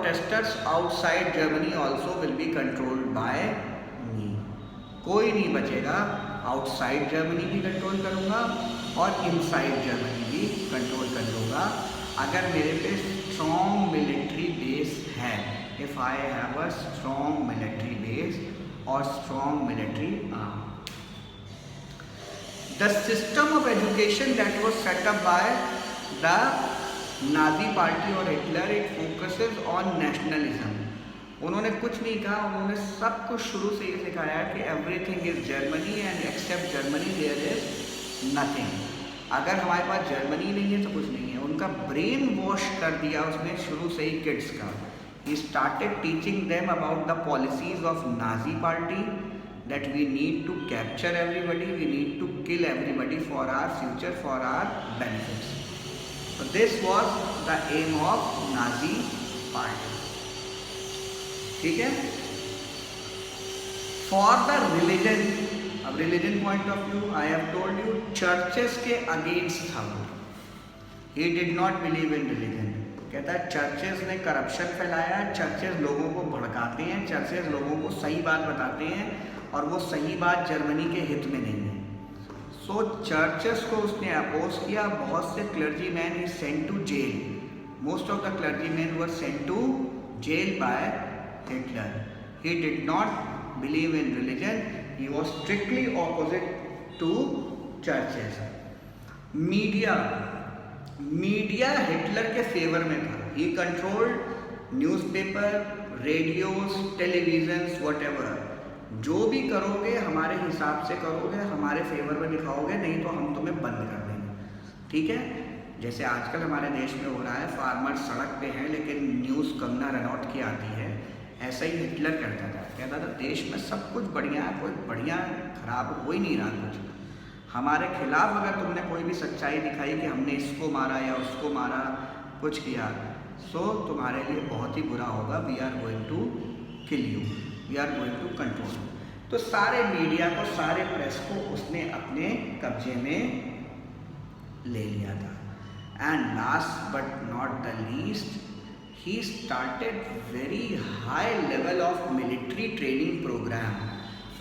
protesters outside Germany also will be controlled by me. कोई नहीं बचेगा, आउटसाइड जर्मनी भी कंट्रोल करूँगा और इनसाइड जर्मनी भी कंट्रोल कर लूँगा अगर मेरे पे स्ट्रॉन्ग मिलिट्री बेस है. If I have a strong military base और strong military arm. The system of education that was set up by the Nazi party or Hitler, it focuses on nationalism. उन्होंने कुछ नहीं कहा, उन्होंने सब कुछ शुरू से ये सिखाया कि everything is Germany and except Germany there is nothing. अगर हमारे पास जर्मनी नहीं है तो कुछ नहीं है. उनका ब्रेन वॉश कर दिया उसने शुरू से ही किड्स का. He started teaching them about the policies of Nazi party, that we need to capture everybody, we need to kill everybody for our future, for our benefits. So this was the aim of Nazi party. ठीक है. For the religion, अब religion point of view, I have told you, churches के against था वो. He did not believe in religion. कहता है churches ने corruption फैलाया, चर्चेज लोगों को भड़काते हैं, चर्चेज लोगों को सही बात बताते हैं और वो सही बात जर्मनी के हित में नहीं है. सो चर्चेस को उसने अपोज किया. बहुत से clergy man is sent to jail. Most of the clergy man were sent to jail by Hitler. He did not believe in religion. He was strictly opposite to churches. Media Hitler के favour में था. He controlled newspaper, radios, televisions, whatever. जो भी करोगे हमारे हिसाब से करोगे, हमारे फेवर में दिखाओगे, नहीं तो हम तुम्हें बंद कर देंगे. ठीक है. जैसे आजकल हमारे देश में हो रहा है, फार्मर सड़क पे हैं लेकिन न्यूज़ कंगना रनौत की आती है. ऐसा ही हिटलर करता था. कहता था देश में सब कुछ बढ़िया है, कोई बढ़िया खराब हो ही नहीं रहा कुछ. हमारे खिलाफ अगर तुमने कोई भी सच्चाई दिखाई कि हमने इसको मारा या उसको मारा, कुछ किया, सो तुम्हारे लिए बहुत ही बुरा होगा. We are going to kill you, we are going to control. तो सारे मीडिया को, सारे प्रेस को उसने अपने कब्जे में ले लिया था. And last but not the least, he started very high level of military training programme.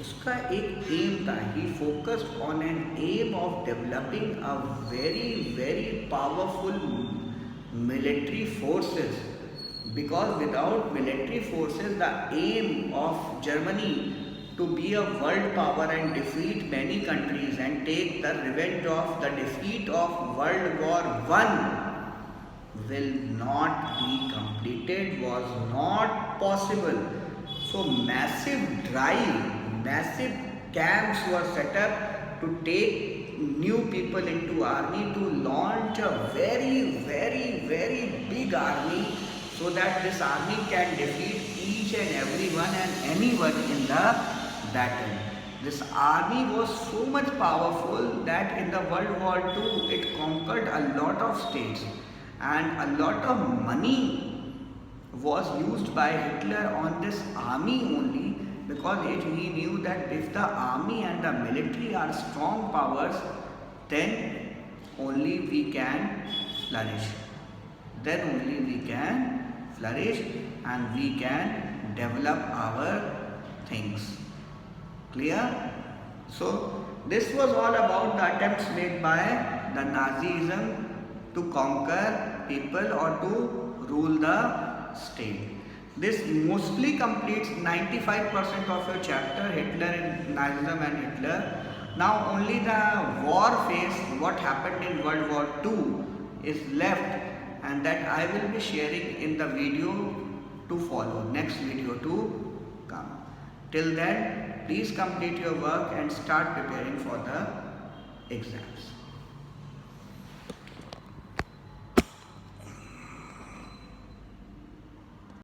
उसका एक एम था. He focused on an aim of developing a very very powerful military forces. Because without military forces, the aim of Germany to be a world power and defeat many countries and take the revenge of the defeat of World War I will not be completed, was not possible. So massive drive, massive camps were set up to take new people into army, to launch a very very very big army, so that this army can defeat each and everyone and anyone in the battle. This army was so much powerful that in the World War II it conquered a lot of states, and a lot of money was used by Hitler on this army only, because he knew that if the army and the military are strong powers, then only we can flourish. Then only we can flourish and we can develop our things. Clear? So this was all about the attempts made by the Nazism to conquer people or to rule the state. This mostly completes 95% of your chapter, Hitler and Nazism and Hitler. Now only the war phase, what happened in World War II, is left, and that I will be sharing in the video to follow, next video to come. Till then, please complete your work and start preparing for the exams.